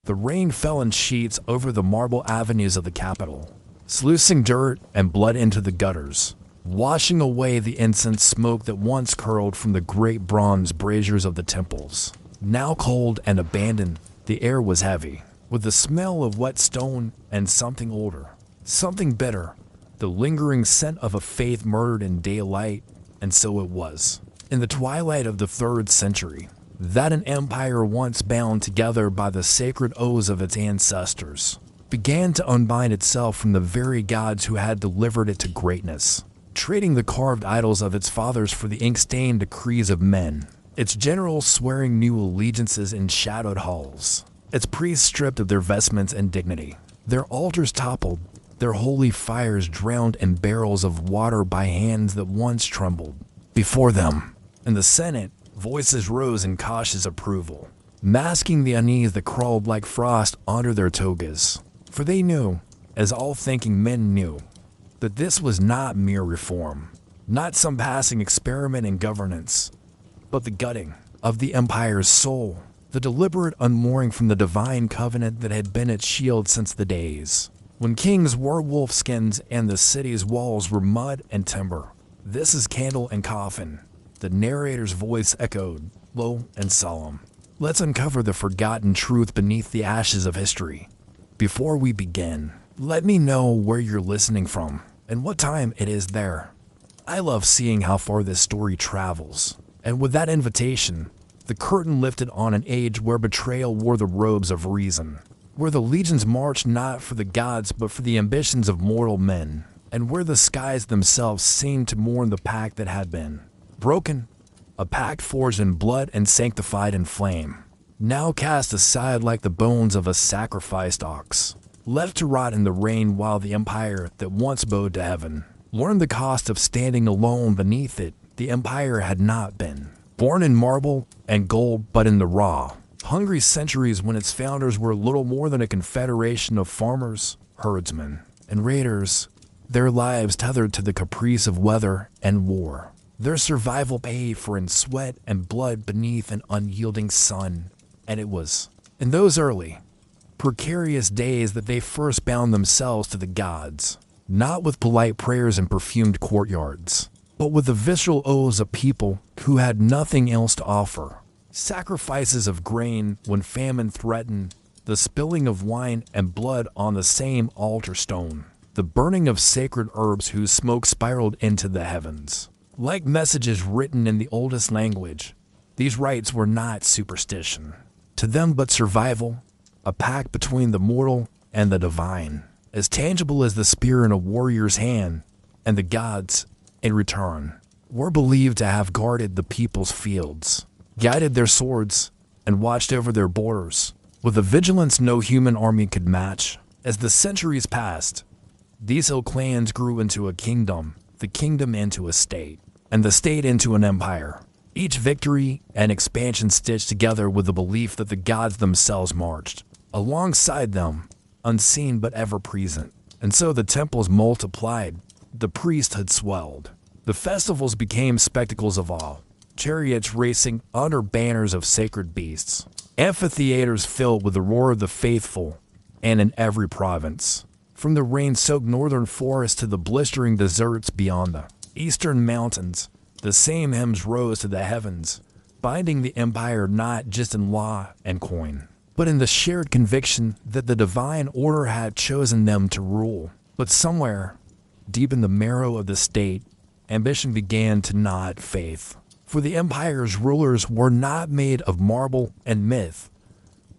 The rain fell in sheets over the marble avenues of the capital, sluicing dirt and blood into the gutters, washing away the incense smoke that once curled from the great bronze braziers of the temples. Now cold and abandoned, the air was heavy, with the smell of wet stone and something older, something bitter, the lingering scent of a faith murdered in daylight. And so it was, in the twilight of the 3rd century, that an empire once bound together by the sacred oaths of its ancestors began to unbind itself from the very gods who had delivered it to greatness, trading the carved idols of its fathers for the ink-stained decrees of men, its generals swearing new allegiances in shadowed halls, its priests stripped of their vestments and dignity, their altars toppled, their holy fires drowned in barrels of water by hands that once trembled. Before them, in the Senate, voices rose in cautious approval, masking the unease that crawled like frost under their togas. For they knew, as all thinking men knew, that this was not mere reform, not some passing experiment in governance, but the gutting of the empire's soul, the deliberate unmooring from the divine covenant that had been its shield since the days when kings wore wolf skins and the city's walls were mud and timber. This is Candle and Coffin. The narrator's voice echoed, low and solemn. Let's uncover the forgotten truth beneath the ashes of history. Before we begin, let me know where you're listening from and what time it is there. I love seeing how far this story travels. And with that invitation, the curtain lifted on an age where betrayal wore the robes of reason, where the legions marched not for the gods but for the ambitions of mortal men, and where the skies themselves seemed to mourn the pact that had been broken, a pact forged in blood and sanctified in flame, now cast aside like the bones of a sacrificed ox, left to rot in the rain while the empire that once bowed to heaven learned the cost of standing alone beneath it. The empire had not been born in marble and gold, but in the raw, hungry centuries when its founders were little more than a confederation of farmers, herdsmen, and raiders, their lives tethered to the caprice of weather and war, their survival paid for in sweat and blood beneath an unyielding sun. And it was in those early, precarious days that they first bound themselves to the gods, not with polite prayers and perfumed courtyards, but with the visceral oaths of people who had nothing else to offer. Sacrifices of grain when famine threatened, the spilling of wine and blood on the same altar stone, the burning of sacred herbs whose smoke spiraled into the heavens. Like messages written in the oldest language, these rites were not superstition. To them but survival, a pact between the mortal and the divine, as tangible as the spear in a warrior's hand, and the gods, in return, were believed to have guarded the people's fields, guided their swords, and watched over their borders, with a vigilance no human army could match. As the centuries passed, these hill clans grew into a kingdom, the kingdom into a state, and the state into an empire. Each victory and expansion stitched together with the belief that the gods themselves marched alongside them, unseen but ever present. And so the temples multiplied, the priesthood swelled. The festivals became spectacles of awe, chariots racing under banners of sacred beasts, amphitheaters filled with the roar of the faithful, and in every province, from the rain-soaked northern forests to the blistering deserts beyond the eastern mountains, the same hymns rose to the heavens, binding the empire not just in law and coin, but in the shared conviction that the divine order had chosen them to rule. But somewhere, deep in the marrow of the state, ambition began to nod faith. For the empire's rulers were not made of marble and myth,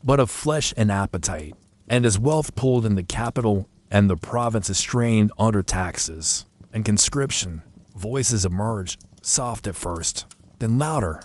but of flesh and appetite. And as wealth pulled in the capital and the provinces strained under taxes and conscription, voices emerged, soft at first, then louder,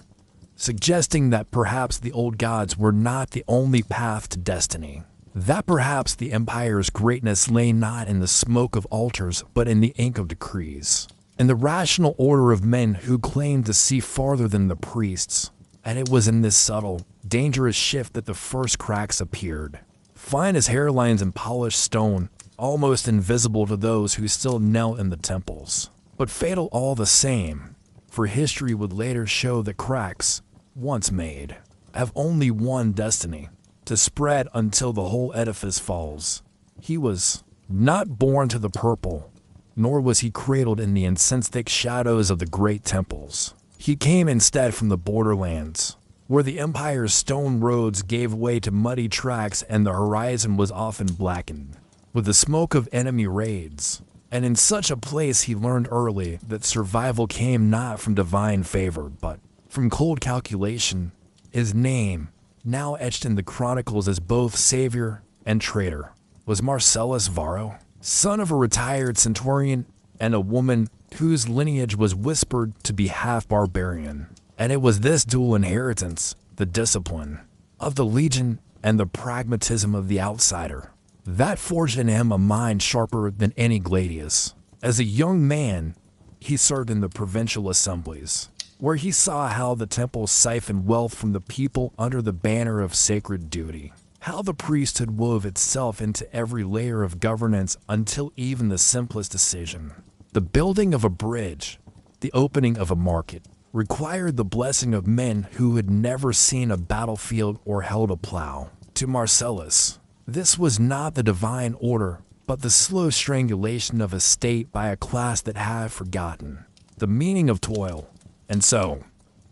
suggesting that perhaps the old gods were not the only path to destiny. That perhaps the empire's greatness lay not in the smoke of altars, but in the ink of decrees, in the rational order of men who claimed to see farther than the priests. And it was in this subtle, dangerous shift that the first cracks appeared, fine as hairlines in polished stone, almost invisible to those who still knelt in the temples, but fatal all the same. For history would later show that cracks, once made, have only one destiny: to spread until the whole edifice falls. He was not born to the purple, nor was he cradled in the incense-thick shadows of the great temples. He came instead from the borderlands, where the empire's stone roads gave way to muddy tracks and the horizon was often blackened with the smoke of enemy raids. And in such a place he learned early that survival came not from divine favor, but from cold calculation. His name, now etched in the chronicles as both savior and traitor, was Marcellus Varro, son of a retired centurion and a woman whose lineage was whispered to be half barbarian. And it was this dual inheritance, the discipline of the legion and the pragmatism of the outsider, that forged in him a mind sharper than any gladius. As a young man, he served in the provincial assemblies, where he saw how the temple siphoned wealth from the people under the banner of sacred duty, how the priesthood wove itself into every layer of governance until even the simplest decision, the building of a bridge, the opening of a market, required the blessing of men who had never seen a battlefield or held a plow. To Marcellus, this was not the divine order, but the slow strangulation of a state by a class that had forgotten the meaning of toil. And so,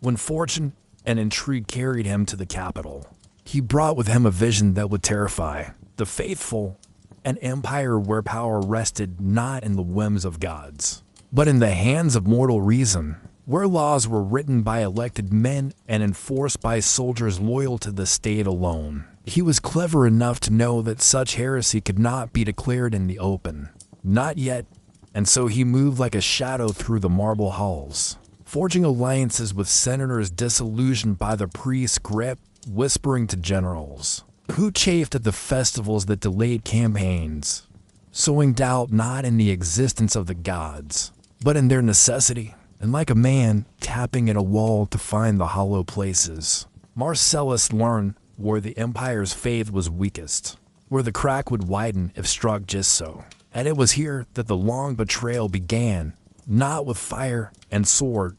when fortune and intrigue carried him to the capital, he brought with him a vision that would terrify the faithful, an empire where power rested not in the whims of gods, but in the hands of mortal reason, where laws were written by elected men and enforced by soldiers loyal to the state alone. He was clever enough to know that such heresy could not be declared in the open, not yet, and so he moved like a shadow through the marble halls, forging alliances with senators disillusioned by the priest's grip, whispering to generals who chafed at the festivals that delayed campaigns, sowing doubt not in the existence of the gods, but in their necessity. And like a man tapping at a wall to find the hollow places, Marcellus learned where the empire's faith was weakest, where the crack would widen if struck just so. And it was here that the long betrayal began, not with fire and sword,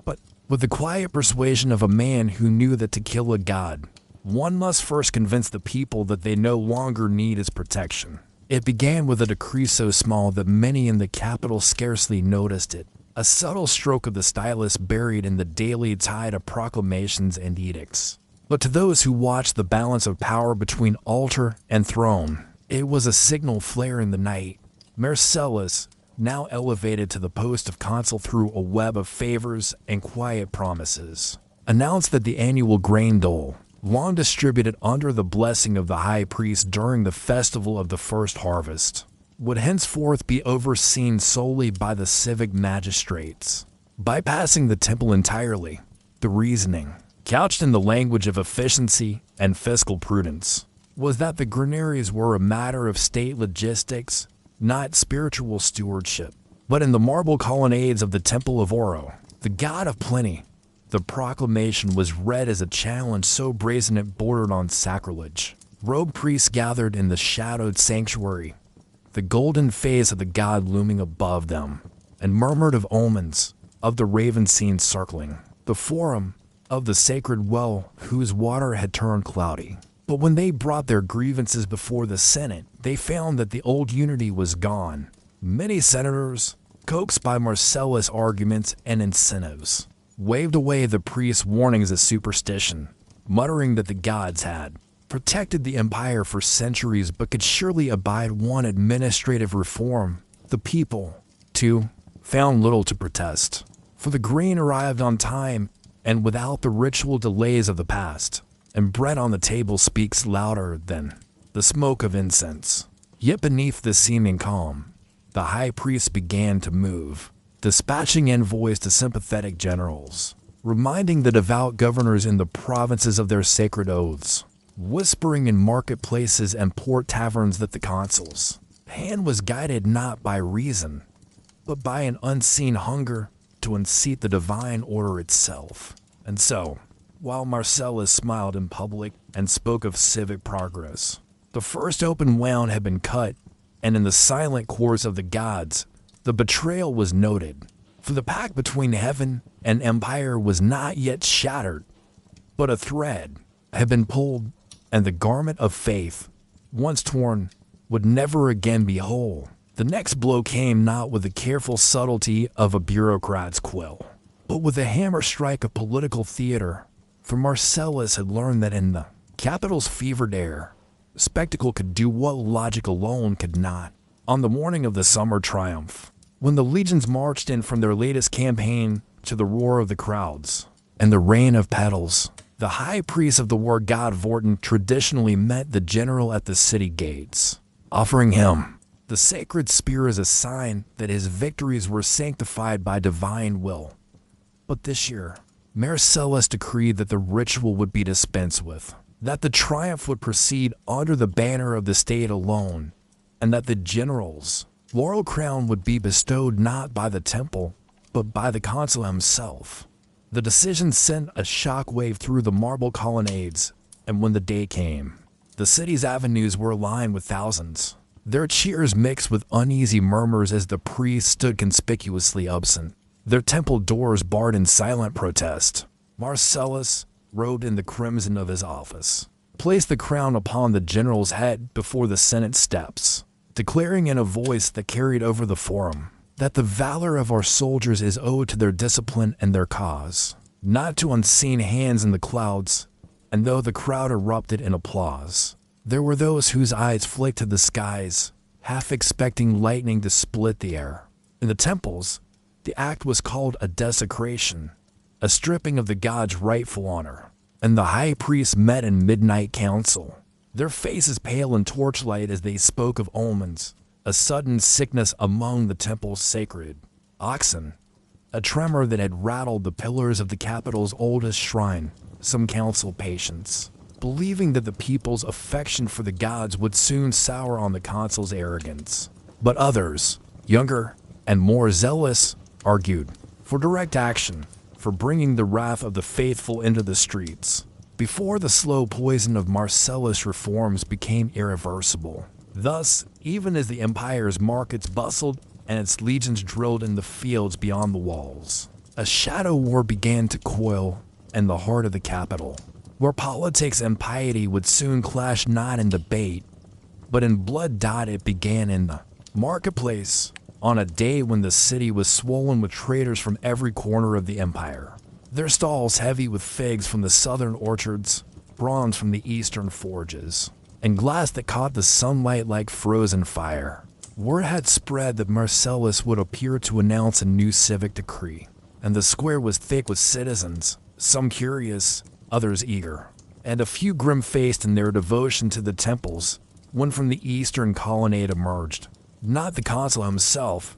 but with the quiet persuasion of a man who knew that to kill a god, one must first convince the people that they no longer need his protection. It began with a decree so small that many in the capital scarcely noticed it, a subtle stroke of the stylus buried in the daily tide of proclamations and edicts. But to those who watched the balance of power between altar and throne, it was a signal flare in the night. Marcellus, now elevated to the post of consul through a web of favors and quiet promises, announced that the annual grain dole, long distributed under the blessing of the high priest during the festival of the first harvest, would henceforth be overseen solely by the civic magistrates. Bypassing the temple entirely, the reasoning, couched in the language of efficiency and fiscal prudence, was that the granaries were a matter of state logistics, not spiritual stewardship. But in the marble colonnades of the Temple of Oro, the god of plenty, the proclamation was read as a challenge so brazen it bordered on sacrilege. Robed priests gathered in the shadowed sanctuary, the golden face of the god looming above them, and murmured of omens, of the raven seen circling the forum, of the sacred well whose water had turned cloudy. But when they brought their grievances before the Senate, they found that the old unity was gone. Many senators, coaxed by Marcellus' arguments and incentives, waved away the priest's warnings as superstition, muttering that the gods had protected the empire for centuries but could surely abide one administrative reform. The people, too, found little to protest, for the grain arrived on time and without the ritual delays of the past, and bread on the table speaks louder than the smoke of incense. Yet beneath this seeming calm, the high priest began to move, dispatching envoys to sympathetic generals, reminding the devout governors in the provinces of their sacred oaths, whispering in marketplaces and port taverns that the consul's hand was guided not by reason, but by an unseen hunger to unseat the divine order itself. And so, while Marcellus smiled in public and spoke of civic progress, the first open wound had been cut, and in the silent course of the gods, the betrayal was noted. For the pact between heaven and empire was not yet shattered, but a thread had been pulled and the garment of faith, once torn, would never again be whole. The next blow came not with the careful subtlety of a bureaucrat's quill, but with the hammer strike of political theater. For Marcellus had learned that in the capital's fevered air, spectacle could do what logic alone could not. On the morning of the summer triumph, when the legions marched in from their latest campaign to the roar of the crowds and the rain of petals, the high priest of the war god Vortin traditionally met the general at the city gates, offering him the sacred spear as a sign that his victories were sanctified by divine will. But this year, Marcellus decreed that the ritual would be dispensed with, that the triumph would proceed under the banner of the state alone, and that the general's laurel crown would be bestowed not by the temple, but by the consul himself. The decision sent a shockwave through the marble colonnades, and when the day came, the city's avenues were lined with thousands, their cheers mixed with uneasy murmurs as the priests stood conspicuously absent, their temple doors barred in silent protest. Marcellus, robed in the crimson of his office, placed the crown upon the general's head before the Senate steps, declaring in a voice that carried over the forum that the valor of our soldiers is owed to their discipline and their cause, not to unseen hands in the clouds. And though the crowd erupted in applause, there were those whose eyes flicked to the skies, half expecting lightning to split the air. In the temples, the act was called a desecration, a stripping of the god's rightful honor, and the high priests met in midnight council, their faces pale in torchlight as they spoke of omens, a sudden sickness among the temple's sacred oxen, a tremor that had rattled the pillars of the capital's oldest shrine. Some council patients, believing that the people's affection for the gods would soon sour on the consul's arrogance, but others, younger and more zealous, argued for direct action, for bringing the wrath of the faithful into the streets, before the slow poison of Marcellus' reforms became irreversible. Thus, even as the empire's markets bustled and its legions drilled in the fields beyond the walls, a shadow war began to coil in the heart of the capital, where politics and piety would soon clash not in debate, but in blood. It began in the marketplace, on a day when the city was swollen with traders from every corner of the empire, their stalls heavy with figs from the southern orchards, bronze from the eastern forges, and glass that caught the sunlight like frozen fire. Word had spread that Marcellus would appear to announce a new civic decree, and the square was thick with citizens, some curious, others eager, and a few grim-faced in their devotion to the temples, when from the eastern colonnade emerged, not the consul himself,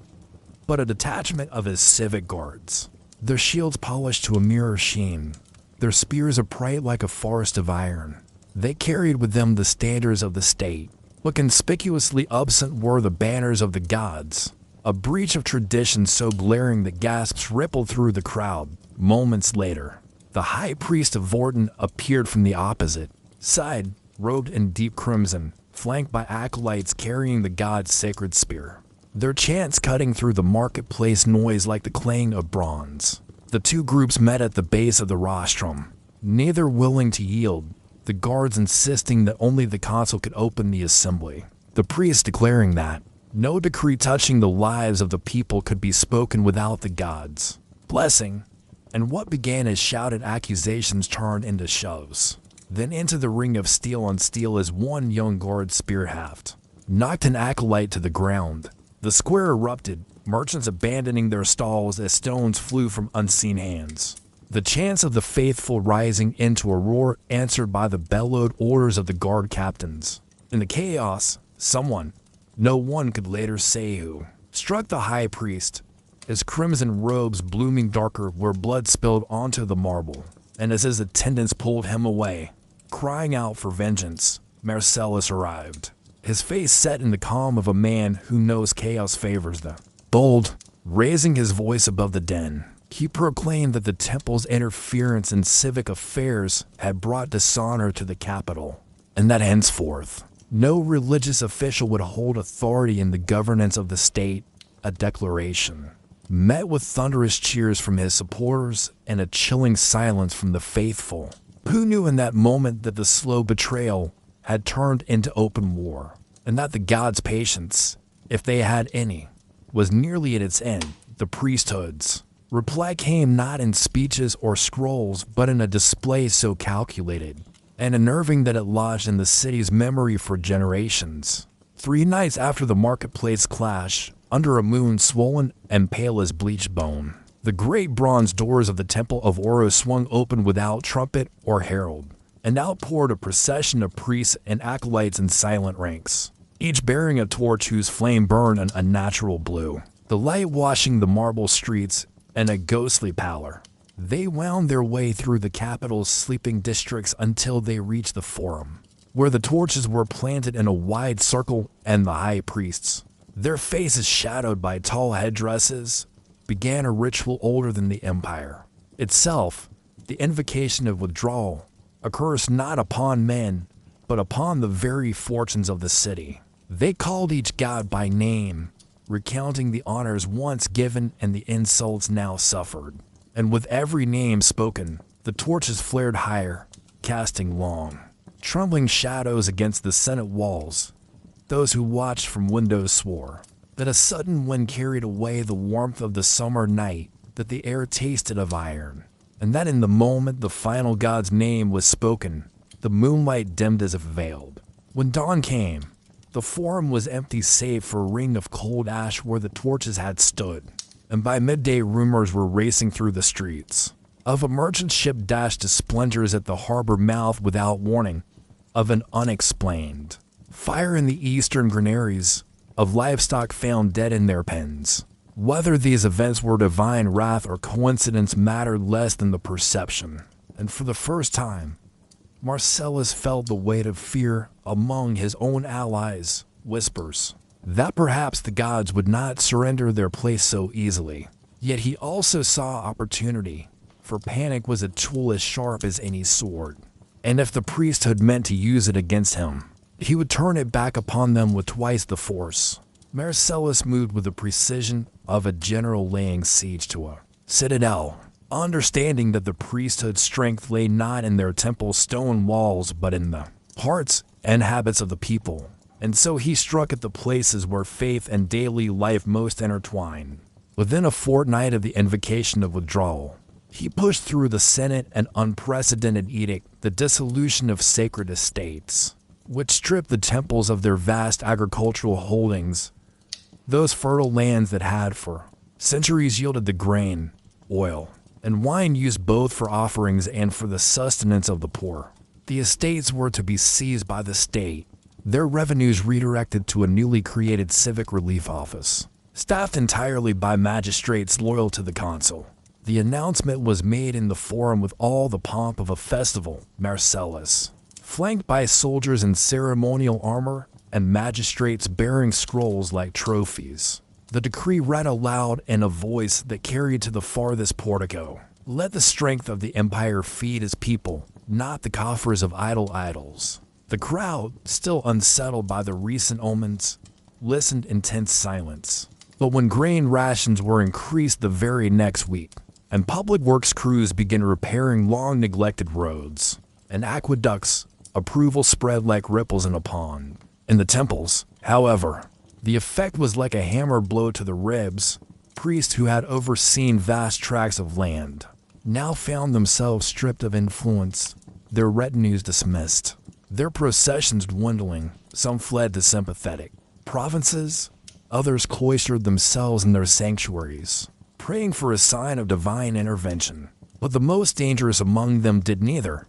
but a detachment of his civic guards, their shields polished to a mirror sheen, their spears upright like a forest of iron. They carried with them the standards of the state, but conspicuously absent were the banners of the gods, a breach of tradition so glaring that gasps rippled through the crowd. Moments later, the high priest of Vortin appeared from the opposite side, robed in deep crimson, flanked by acolytes carrying the god's sacred spear, their chants cutting through the marketplace noise like the clang of bronze. The two groups met at the base of the rostrum, neither willing to yield, the guards insisting that only the consul could open the assembly, the priest declaring that no decree touching the lives of the people could be spoken without the gods' blessing. And what began as shouted accusations turned into shoves, then into the ring of steel on steel as one young guard spear haft knocked an acolyte to the ground. The square erupted, merchants abandoning their stalls as stones flew from unseen hands, the chants of the faithful rising into a roar answered by the bellowed orders of the guard captains. In the chaos, someone, no one could later say who, struck the high priest, his crimson robes blooming darker where blood spilled onto the marble, and as his attendants pulled him away, crying out for vengeance, Marcellus arrived, his face set in the calm of a man who knows chaos favors the bold. Raising his voice above the din, he proclaimed that the temple's interference in civic affairs had brought dishonor to the capital, and that henceforth, no religious official would hold authority in the governance of the state. A declaration met with thunderous cheers from his supporters and a chilling silence from the faithful. Who knew in that moment that the slow betrayal had turned into open war, and that the gods' patience, if they had any, was nearly at its end? The priesthood's reply came not in speeches or scrolls, but in a display so calculated and unnerving that it lodged in the city's memory for generations. 3 nights after the marketplace clash, under a moon swollen and pale as bleached bone, the great bronze doors of the Temple of Oro swung open without trumpet or herald, and out poured a procession of priests and acolytes in silent ranks, each bearing a torch whose flame burned an unnatural blue, the light washing the marble streets in a ghostly pallor. They wound their way through the capital's sleeping districts until they reached the Forum, where the torches were planted in a wide circle and the high priests, their faces shadowed by tall headdresses, began a ritual older than the empire itself, the invocation of withdrawal, a curse not upon men, but upon the very fortunes of the city. They called each god by name, recounting the honors once given and the insults now suffered. And with every name spoken, the torches flared higher, casting long, trembling shadows against the Senate walls. Those who watched from windows swore that a sudden wind carried away the warmth of the summer night, that the air tasted of iron, and that in the moment the final god's name was spoken, the moonlight dimmed as if veiled. When dawn came, the Forum was empty save for a ring of cold ash where the torches had stood, and by midday rumors were racing through the streets of a merchant ship dashed to splinters at the harbor mouth without warning, of an unexplained fire in the eastern granaries, of livestock found dead in their pens. Whether these events were divine wrath or coincidence mattered less than the perception, and for the first time, Marcellus felt the weight of fear among his own allies. Whispers that perhaps the gods would not surrender their place so easily. Yet he also saw opportunity, for panic was a tool as sharp as any sword, and if the priesthood meant to use it against him, he would turn it back upon them with twice the force. Marcellus moved with the precision of a general laying siege to a citadel, understanding that the priesthood's strength lay not in their temple's stone walls but in the hearts and habits of the people. And so he struck at the places where faith and daily life most intertwine. Within a fortnight of the invocation of withdrawal, he pushed through the Senate an unprecedented edict, the dissolution of sacred estates, which stripped the temples of their vast agricultural holdings, those fertile lands that had for centuries yielded the grain, oil, and wine used both for offerings and for the sustenance of the poor. The estates were to be seized by the state, their revenues redirected to a newly created civic relief office, staffed entirely by magistrates loyal to the consul. The announcement was made in the Forum with all the pomp of a festival. Marcellus, flanked by soldiers in ceremonial armor and magistrates bearing scrolls like trophies, the decree read aloud in a voice that carried to the farthest portico. Let the strength of the empire feed his people, not the coffers of idle idols. The crowd, still unsettled by the recent omens, listened in tense silence. But when grain rations were increased the very next week, and public works crews began repairing long-neglected roads and aqueducts, approval spread like ripples in a pond. In the temples, however, the effect was like a hammer blow to the ribs. Priests who had overseen vast tracts of land now found themselves stripped of influence, their retinues dismissed, their processions dwindling. Some fled to sympathetic provinces, others cloistered themselves in their sanctuaries, praying for a sign of divine intervention. But the most dangerous among them did neither.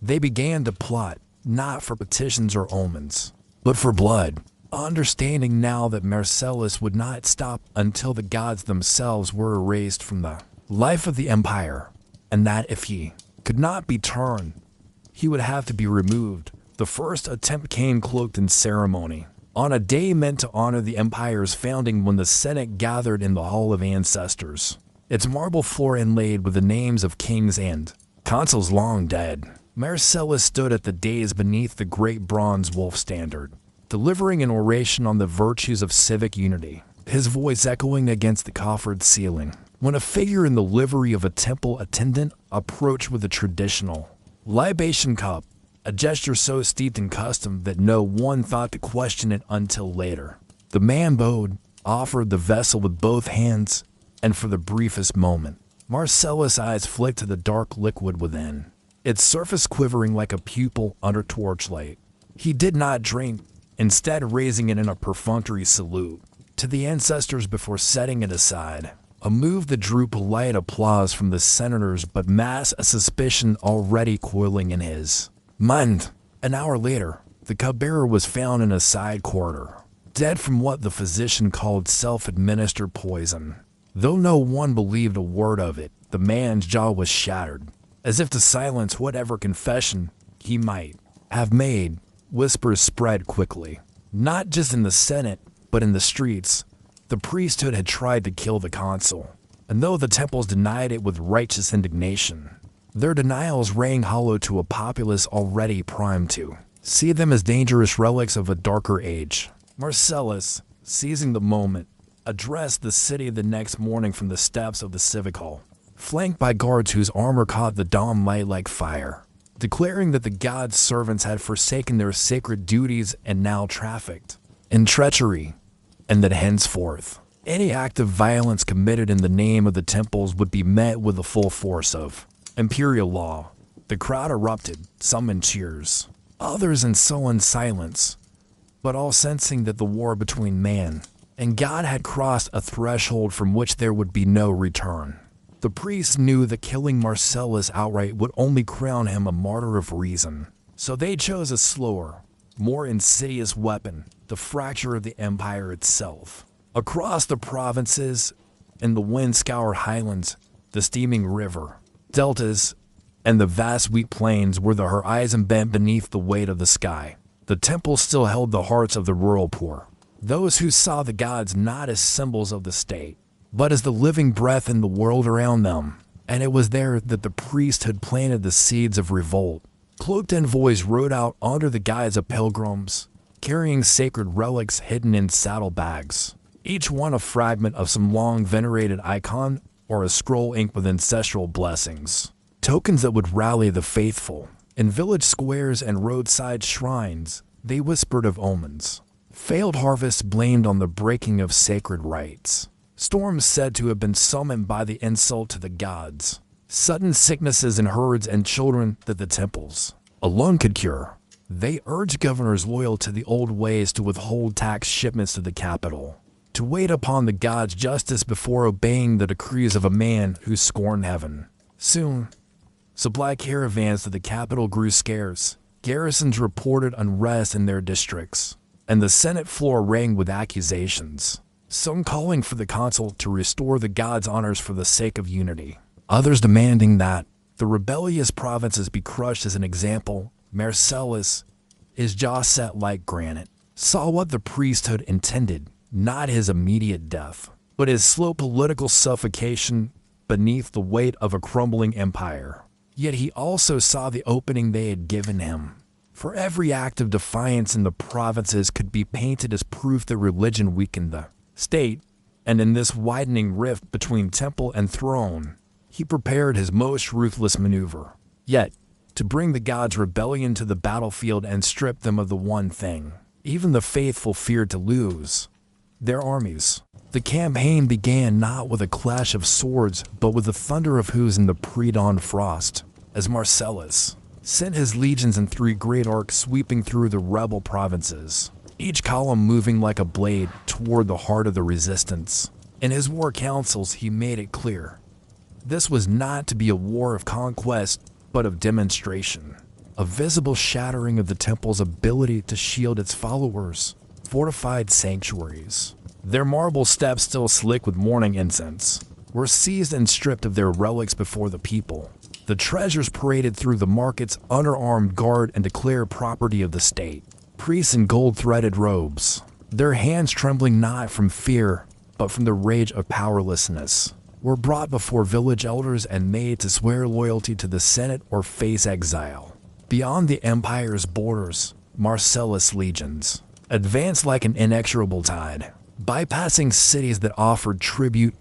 They began to plot, not for petitions or omens, but for blood, understanding now that Marcellus would not stop until the gods themselves were erased from the life of the empire, and that if he could not be turned, he would have to be removed. The first attempt came cloaked in ceremony, on a day meant to honor the empire's founding, when the Senate gathered in the Hall of Ancestors, its marble floor inlaid with the names of kings and consuls long dead. Marcellus stood at the dais beneath the great bronze wolf standard, delivering an oration on the virtues of civic unity, his voice echoing against the coffered ceiling, when a figure in the livery of a temple attendant approached with a traditional libation cup, a gesture so steeped in custom that no one thought to question it until later. The man bowed, offered the vessel with both hands, and for the briefest moment, Marcellus' eyes flicked to the dark liquid within, its surface quivering like a pupil under torchlight. He did not drink, instead raising it in a perfunctory salute to the ancestors before setting it aside, a move that drew polite applause from the senators but masked a suspicion already coiling in his mind. An hour later, the cupbearer was found in a side corridor, dead from what the physician called self-administered poison. Though no one believed a word of it, the man's jaw was shattered, as if to silence whatever confession he might have made. Whispers spread quickly, not just in the Senate, but in the streets. The priesthood had tried to kill the consul, and though the temples denied it with righteous indignation, their denials rang hollow to a populace already primed to see them as dangerous relics of a darker age. Marcellus, seizing the moment, addressed the city the next morning from the steps of the civic hall, flanked by guards whose armor caught the dawn light like fire, declaring that the god's servants had forsaken their sacred duties and now trafficked in treachery, and that henceforth any act of violence committed in the name of the temples would be met with the full force of imperial law. The crowd erupted, some in cheers, others in sullen silence, but all sensing that the war between man and God had crossed a threshold from which there would be no return. The priests knew that killing Marcellus outright would only crown him a martyr of reason, so they chose a slower, more insidious weapon, the fracture of the empire itself. Across the provinces, in the wind-scoured highlands, the steaming river, deltas, and the vast wheat plains where the horizon bent beneath the weight of the sky, the temple still held the hearts of the rural poor, those who saw the gods not as symbols of the state, but as the living breath in the world around them. And it was there that the priest had planted the seeds of revolt. Cloaked envoys rode out under the guise of pilgrims, carrying sacred relics hidden in saddlebags, each one a fragment of some long-venerated icon or a scroll inked with ancestral blessings, tokens that would rally the faithful. In village squares and roadside shrines, they whispered of omens, failed harvests blamed on the breaking of sacred rites, storms said to have been summoned by the insult to the gods, sudden sicknesses in herds and children that the temples alone could cure. They urged governors loyal to the old ways to withhold tax shipments to the capital, to wait upon the gods' justice before obeying the decrees of a man who scorned heaven. Soon, supply caravans to the capital grew scarce. Garrisons reported unrest in their districts, and the Senate floor rang with accusations, some calling for the consul to restore the gods' honors for the sake of unity, others demanding that the rebellious provinces be crushed. As an example, Marcellus, his jaw set like granite, saw what the priesthood intended, not his immediate death, but his slow political suffocation beneath the weight of a crumbling empire. Yet he also saw the opening they had given him. For every act of defiance in the provinces could be painted as proof that religion weakened the state, and in this widening rift between temple and throne, he prepared his most ruthless maneuver. Yet, to bring the gods' rebellion to the battlefield and strip them of the one thing even the faithful feared to lose: their armies. The campaign began not with a clash of swords, but with the thunder of hooves in the pre-dawn frost, as Marcellus sent his legions in 3 great arcs sweeping through the rebel provinces, each column moving like a blade toward the heart of the resistance. In his war councils, he made it clear this was not to be a war of conquest, but of demonstration, a visible shattering of the temple's ability to shield its followers' fortified sanctuaries. Their marble steps, still slick with morning incense, were seized and stripped of their relics before the people. The treasures paraded through the markets under armed guard and declared property of the state. Priests in gold-threaded robes, their hands trembling not from fear, but from the rage of powerlessness, were brought before village elders and made to swear loyalty to the Senate or face exile. Beyond the empire's borders, Marcellus' legions advanced like an inexorable tide, bypassing cities that offered tribute,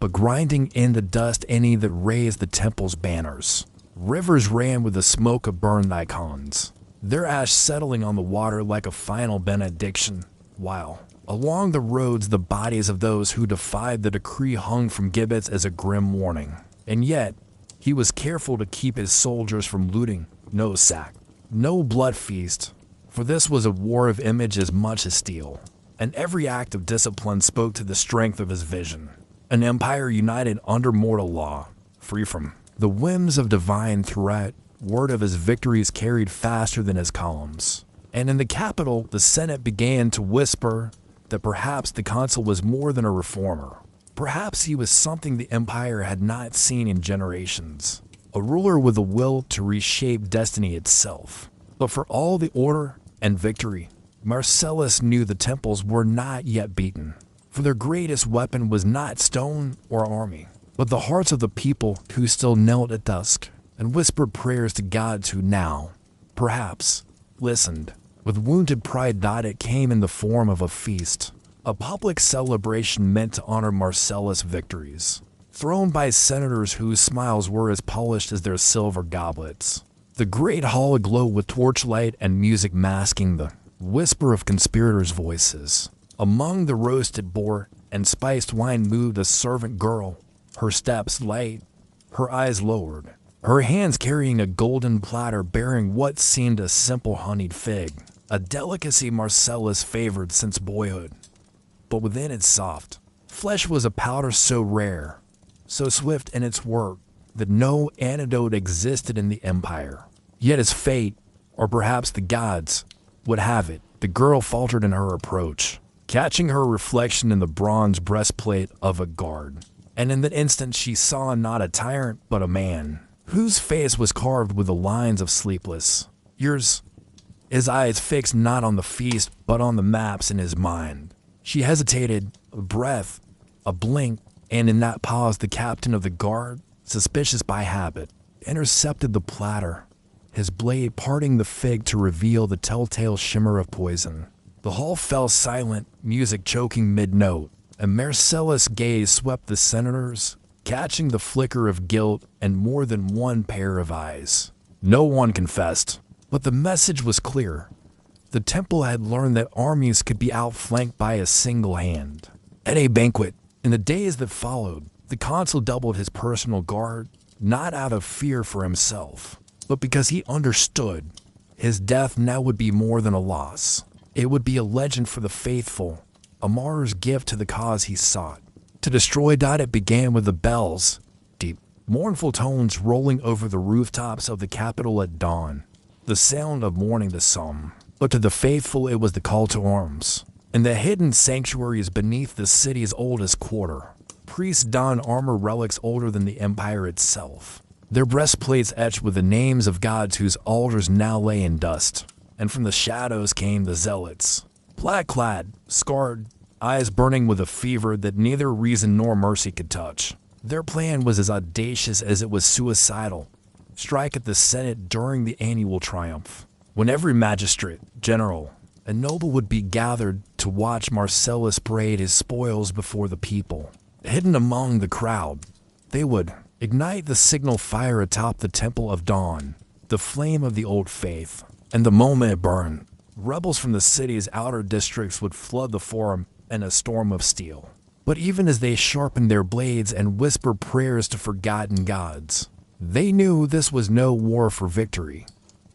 but grinding in the dust any that raised the temple's banners. Rivers ran with the smoke of burned icons, their ash settling on the water like a final benediction, while along the roads the bodies of those who defied the decree hung from gibbets as a grim warning. And yet, he was careful to keep his soldiers from looting. No sack, no blood feast, for this was a war of image as much as steel, and every act of discipline spoke to the strength of his vision. An empire united under mortal law, free from the whims of divine threat. Word of his victories carried faster than his columns. And in the capital, the Senate began to whisper that perhaps the consul was more than a reformer. Perhaps he was something the empire had not seen in generations, a ruler with a will to reshape destiny itself. But for all the order and victory, Marcellus knew the temples were not yet beaten, for their greatest weapon was not stone or army, but the hearts of the people who still knelt at dusk and whispered prayers to gods who now, perhaps, listened. With wounded pride it came in the form of a feast, a public celebration meant to honor Marcellus' victories, thrown by senators whose smiles were as polished as their silver goblets. The great hall aglow with torchlight and music masking the whisper of conspirators' voices. Among the roasted boar and spiced wine moved a servant girl, her steps light, her eyes lowered, her hands carrying a golden platter bearing what seemed a simple honeyed fig, a delicacy Marcellus favored since boyhood. But within its soft flesh was a powder so rare, so swift in its work, that no antidote existed in the empire. Yet as fate, or perhaps the gods, would have it, the girl faltered in her approach, catching her reflection in the bronze breastplate of a guard. And in that instant she saw not a tyrant but a man, whose face was carved with the lines of sleepless years, his eyes fixed not on the feast but on the maps in his mind. She hesitated, a breath, a blink, and in that pause the captain of the guard, suspicious by habit, intercepted the platter, his blade parting the fig to reveal the telltale shimmer of poison. The hall fell silent, music choking mid-note, and Marcellus' gaze swept the senators, catching the flicker of guilt and more than one pair of eyes. No one confessed, but the message was clear. The temple had learned that armies could be outflanked by a single hand. At a banquet, in the days that followed, the consul doubled his personal guard, not out of fear for himself, but because he understood his death now would be more than a loss. It would be a legend for the faithful, a martyr's gift to the cause he sought. To destroy it began with the bells, deep, mournful tones rolling over the rooftops of the capital at dawn, the sound of mourning to some. But to the faithful it was the call to arms. In the hidden sanctuaries beneath the city's oldest quarter, priests donned armor relics older than the empire itself, their breastplates etched with the names of gods whose altars now lay in dust. And from the shadows came the zealots, black-clad, scarred, eyes burning with a fever that neither reason nor mercy could touch. Their plan was as audacious as it was suicidal: strike at the Senate during the annual triumph, when every magistrate, general, and noble would be gathered to watch Marcellus parade his spoils before the people. Hidden among the crowd, they would ignite the signal fire atop the Temple of Dawn, the flame of the old faith. And the moment it burned, rebels from the city's outer districts would flood the forum in a storm of steel. But even as they sharpened their blades and whispered prayers to forgotten gods, they knew this was no war for victory.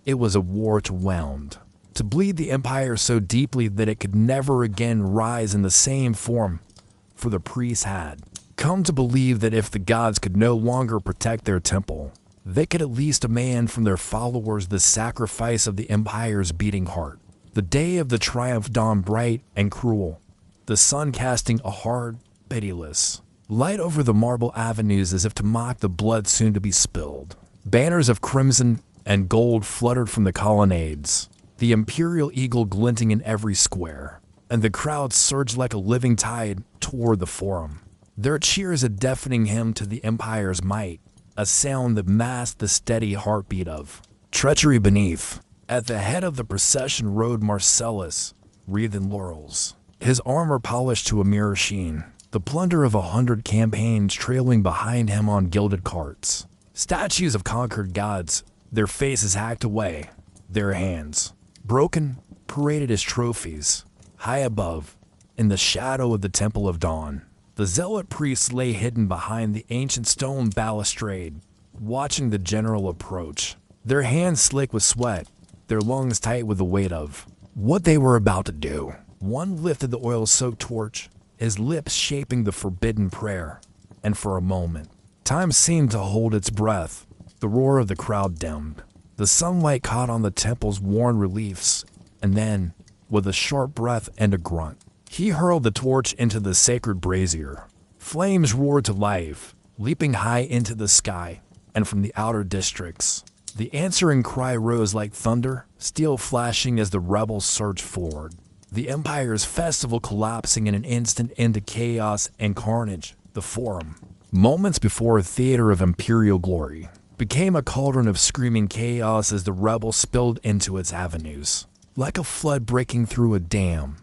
It was a war to wound, to bleed the empire so deeply that it could never again rise in the same form. For the priests had come to believe that if the gods could no longer protect their temple, they could at least demand from their followers the sacrifice of the empire's beating heart. The day of the triumph dawned bright and cruel, the sun casting a hard, pitiless light over the marble avenues as if to mock the blood soon to be spilled. Banners of crimson and gold fluttered from the colonnades, the imperial eagle glinting in every square, and the crowd surged like a living tide toward the forum, their cheers a deafening hymn to the empire's might, a sound that masked the steady heartbeat of treachery beneath. At the head of the procession rode Marcellus, wreathed in laurels, his armor polished to a mirror sheen, the plunder of 100 campaigns trailing behind him on gilded carts. Statues of conquered gods, their faces hacked away, their hands broken, paraded as trophies. High above, in the shadow of the Temple of Dawn, the zealot priests lay hidden behind the ancient stone balustrade, watching the general approach, their hands slick with sweat, their lungs tight with the weight of what they were about to do. One lifted the oil-soaked torch, his lips shaping the forbidden prayer, and for a moment, time seemed to hold its breath. The roar of the crowd dimmed. The sunlight caught on the temple's worn reliefs, and then, with a sharp breath and a grunt, he hurled the torch into the sacred brazier. Flames roared to life, leaping high into the sky, and from the outer districts, the answering cry rose like thunder, steel flashing as the rebels surged forward. The Empire's festival collapsing in an instant into chaos and carnage. The Forum, moments before a theater of imperial glory, became a cauldron of screaming chaos as the rebels spilled into its avenues. Like a flood breaking through a dam,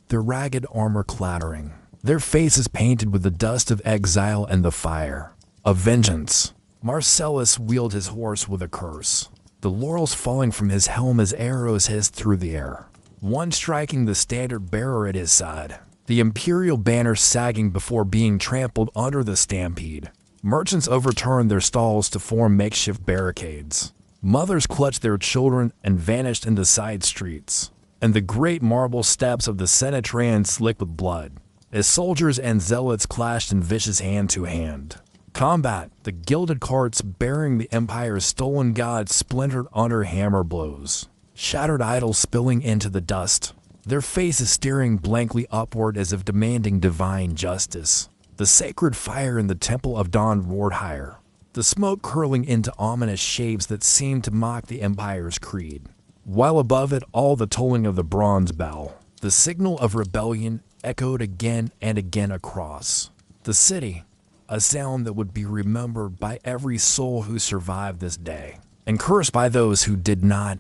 their ragged armor clattering, their faces painted with the dust of exile and the fire of vengeance. Marcellus wheeled his horse with a curse, the laurels falling from his helm as arrows hissed through the air, one striking the standard bearer at his side, the imperial banner sagging before being trampled under the stampede. Merchants overturned their stalls to form makeshift barricades. Mothers clutched their children and vanished into side streets, and the great marble steps of the Senate ran slick with blood, as soldiers and zealots clashed in vicious hand-to-hand combat. The gilded carts bearing the Empire's stolen gods splintered under hammer blows, shattered idols spilling into the dust, their faces staring blankly upward as if demanding divine justice. The sacred fire in the Temple of Dawn roared higher, the smoke curling into ominous shapes that seemed to mock the Empire's creed, while above it all the tolling of the bronze bell, the signal of rebellion, echoed again and again across the city, a sound that would be remembered by every soul who survived this day, and cursed by those who did not.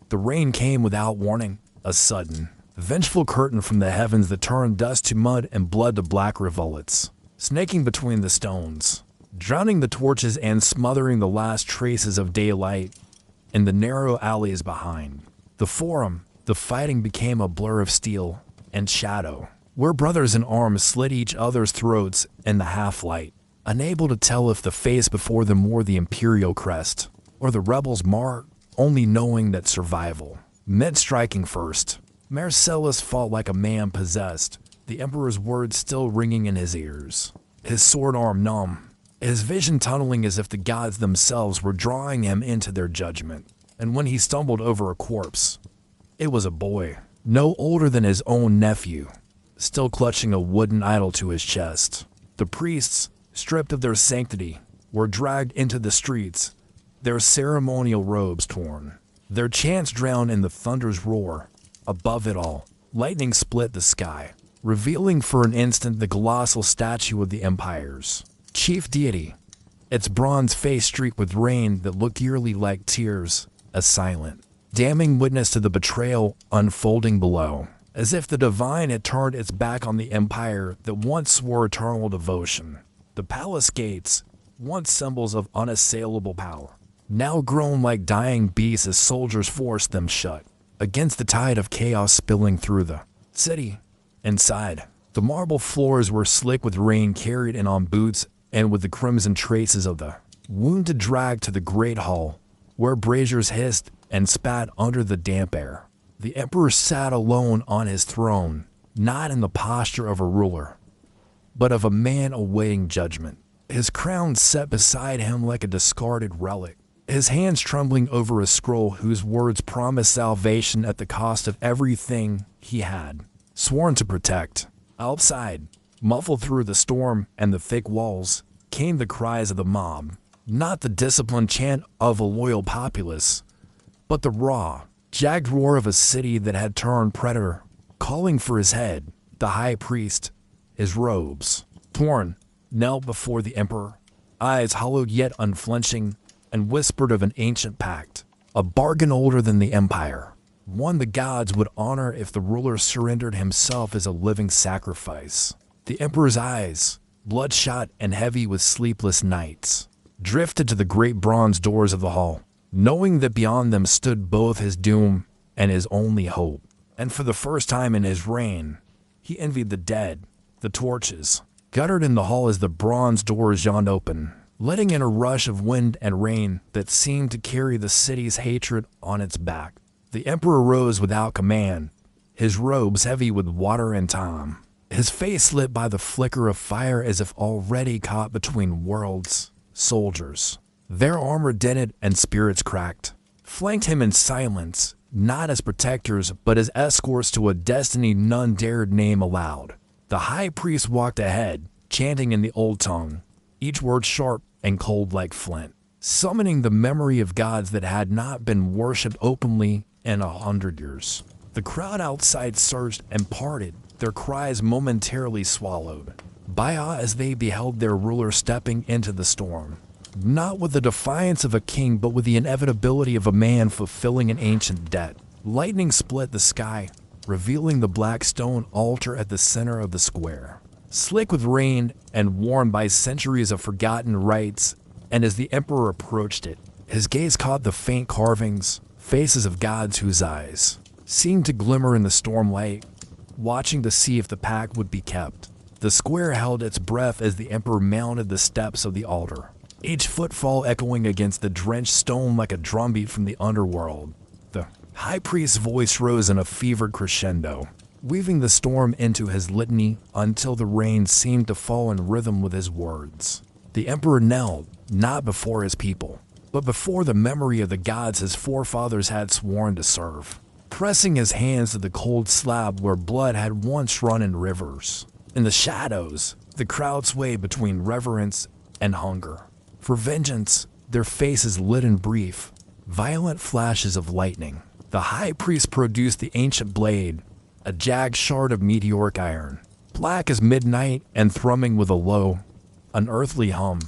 The rain came without warning, a sudden, vengeful curtain from the heavens that turned dust to mud and blood to black rivulets, snaking between the stones, drowning the torches and smothering the last traces of daylight in the narrow alleys behind. The Forum, the fighting became a blur of steel and shadow, where brothers in arms slit each other's throats in the half-light, unable to tell if the face before them wore the imperial crest or the rebels' mark, only knowing that survival meant striking first. Marcellus fought like a man possessed, the Emperor's words still ringing in his ears, his sword arm numb, his vision tunneling as if the gods themselves were drawing him into their judgment. And when he stumbled over a corpse, it was a boy, no older than his own nephew, still clutching a wooden idol to his chest. The priests, stripped of their sanctity, were dragged into the streets, their ceremonial robes torn, their chants drowned in the thunder's roar. Above it all, lightning split the sky, revealing for an instant the colossal statue of the Empire's chief deity, its bronze face streaked with rain that looked eerily like tears, a silent, damning witness to the betrayal unfolding below, as if the divine had turned its back on the Empire that once swore eternal devotion. The palace gates, once symbols of unassailable power, now grown like dying beasts as soldiers forced them shut, against the tide of chaos spilling through the city. Inside, the marble floors were slick with rain carried in on boots and with the crimson traces of the wounded dragged to the great hall, where braziers hissed and spat under the damp air. The Emperor sat alone on his throne, not in the posture of a ruler, but of a man awaiting judgment, his crown set beside him like a discarded relic, his hands trembling over a scroll whose words promised salvation at the cost of everything he had sworn to protect. Outside, muffled through the storm and the thick walls, came the cries of the mob, not the disciplined chant of a loyal populace, but the raw, jagged roar of a city that had turned predator, calling for his head. The high priest, his robes torn, knelt before the Emperor, eyes hollowed yet unflinching, and whispered of an ancient pact, a bargain older than the Empire, one the gods would honor if the ruler surrendered himself as a living sacrifice. The Emperor's eyes, bloodshot and heavy with sleepless nights, drifted to the great bronze doors of the hall, knowing that beyond them stood both his doom and his only hope. And for the first time in his reign, he envied the dead, the torches, guttered in the hall as the bronze doors yawned open, letting in a rush of wind and rain that seemed to carry the city's hatred on its back. The emperor rose without command, his robes heavy with water and time, his face lit by the flicker of fire as if already caught between worlds. Soldiers, their armor dented and spirits cracked, flanked him in silence, not as protectors but as escorts to a destiny none dared name aloud. The high priest walked ahead, chanting in the old tongue, each word sharp and cold like flint, summoning the memory of gods that had not been worshipped openly in 100 years. The crowd outside surged and parted, their cries momentarily swallowed by awe as they beheld their ruler stepping into the storm, not with the defiance of a king but with the inevitability of a man fulfilling an ancient debt. Lightning split the sky, revealing the black stone altar at the center of the square, slick with rain and worn by centuries of forgotten rites. And as the emperor approached it, his gaze caught the faint carvings, faces of gods whose eyes seemed to glimmer in the stormlight, watching to see if the pact would be kept. The square held its breath as the emperor mounted the steps of the altar, each footfall echoing against the drenched stone like a drumbeat from the underworld. The high priest's voice rose in a fevered crescendo, weaving the storm into his litany until the rain seemed to fall in rhythm with his words. The emperor knelt, not before his people, but before the memory of the gods his forefathers had sworn to serve, pressing his hands to the cold slab where blood had once run in rivers. In the shadows, the crowd swayed between reverence and hunger. For vengeance, their faces lit in brief, violent flashes of lightning. The high priest produced the ancient blade, a jagged shard of meteoric iron, black as midnight and thrumming with a low, unearthly hum,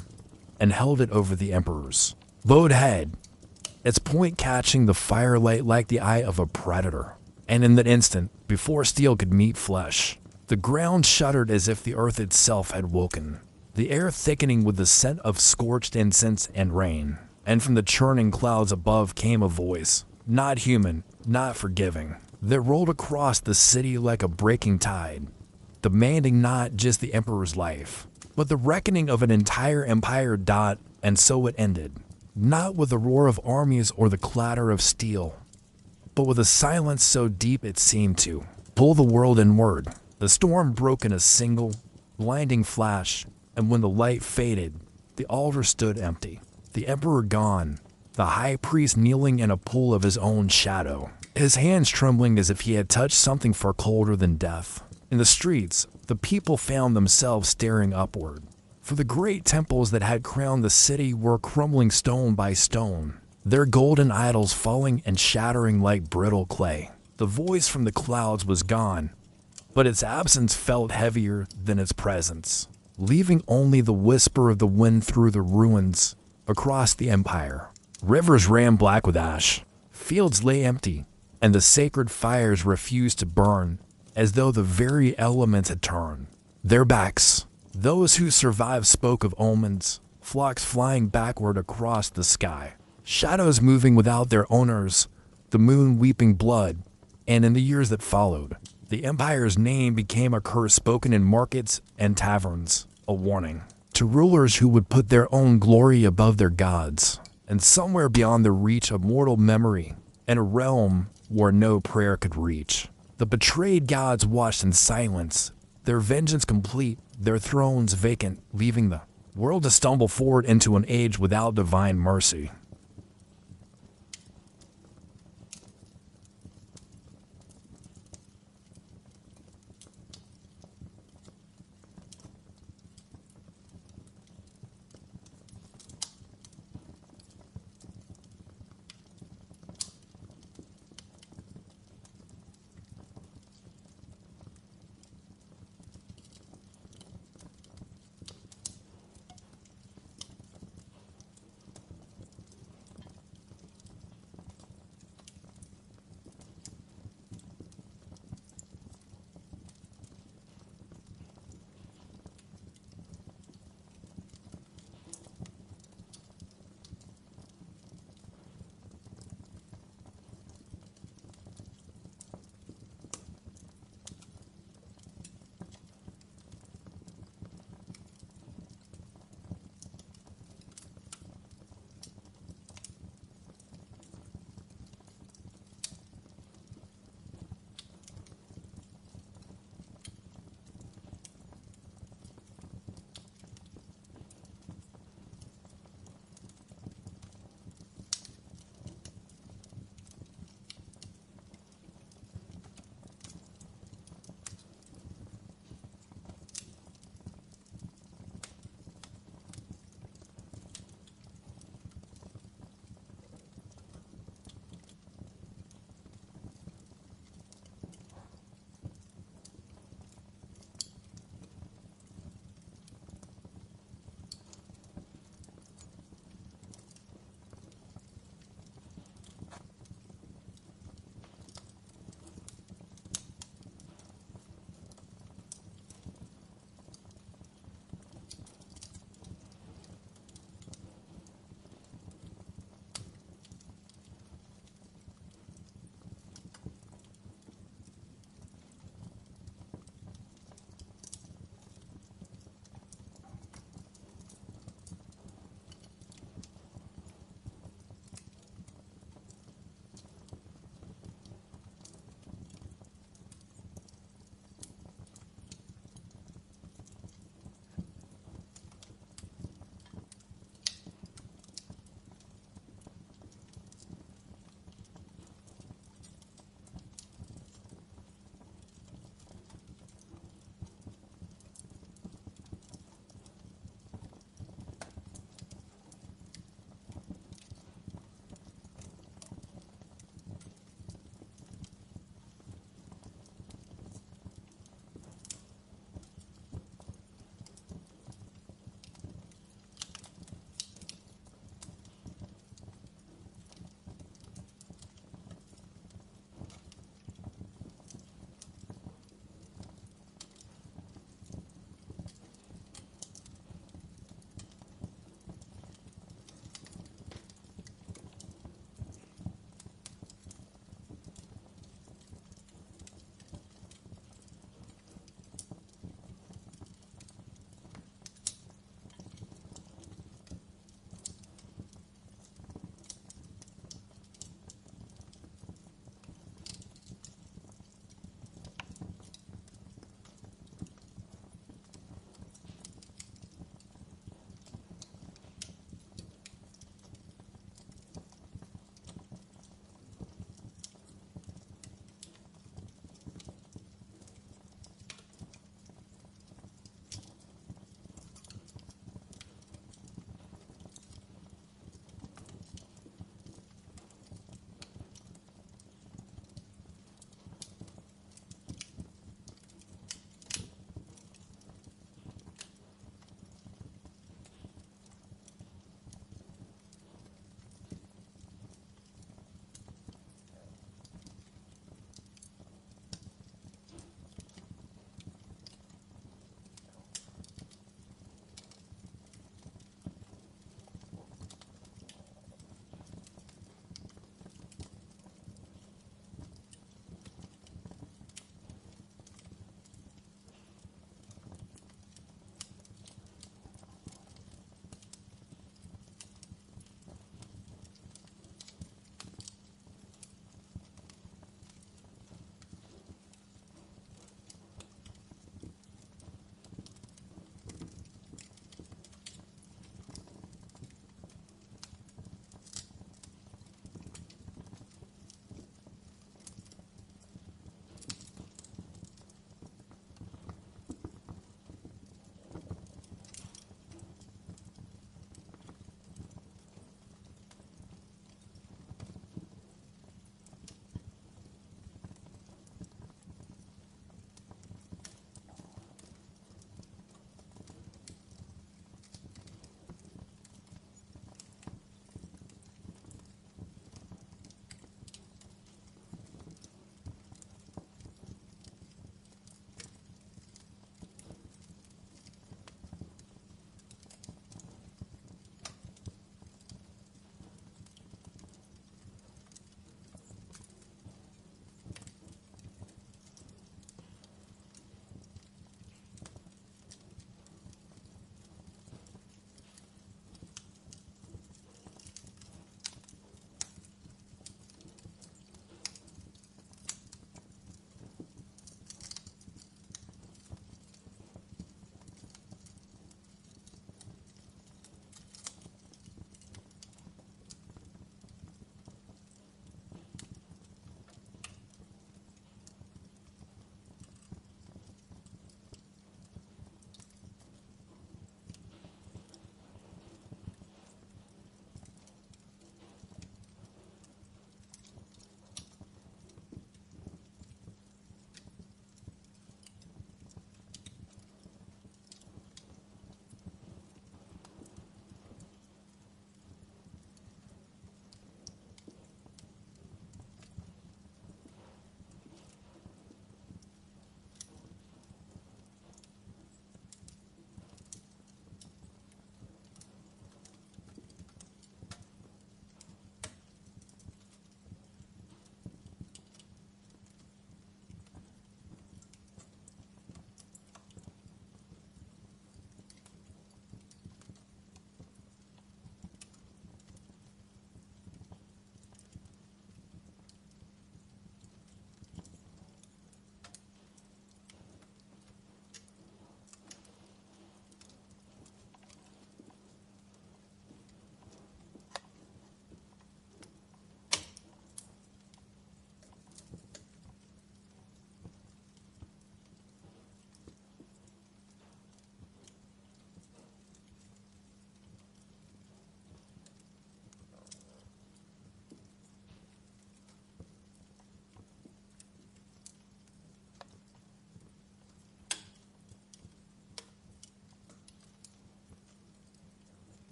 and held it over the emperor's bowed head, its point catching the firelight like the eye of a predator. And in that instant, before steel could meet flesh, the ground shuddered as if the earth itself had woken, the air thickening with the scent of scorched incense and rain. And from the churning clouds above came a voice, not human, not forgiving, that rolled across the city like a breaking tide, demanding not just the emperor's life, but the reckoning of an entire empire. And so it ended, not with the roar of armies or the clatter of steel, but with a silence so deep it seemed to pull the world inward. The storm broke in a single, blinding flash, and when the light faded, the altar stood empty. The emperor gone, the high priest kneeling in a pool of his own shadow, his hands trembling as if he had touched something far colder than death. In the streets, the people found themselves staring upward, for the great temples that had crowned the city were crumbling stone by stone, their golden idols falling and shattering like brittle clay. The voice from the clouds was gone, but its absence felt heavier than its presence, leaving only the whisper of the wind through the ruins across the empire. Rivers ran black with ash, fields lay empty, and the sacred fires refused to burn, as though the very elements had turned their backs. Those who survived spoke of omens, flocks flying backward across the sky, shadows moving without their owners, the moon weeping blood. And in the years that followed, the empire's name became a curse spoken in markets and taverns, a warning to rulers who would put their own glory above their gods. And somewhere beyond the reach of mortal memory, in a realm where no prayer could reach, the betrayed gods watched in silence, their vengeance complete, their thrones vacant, leaving the world to stumble forward into an age without divine mercy.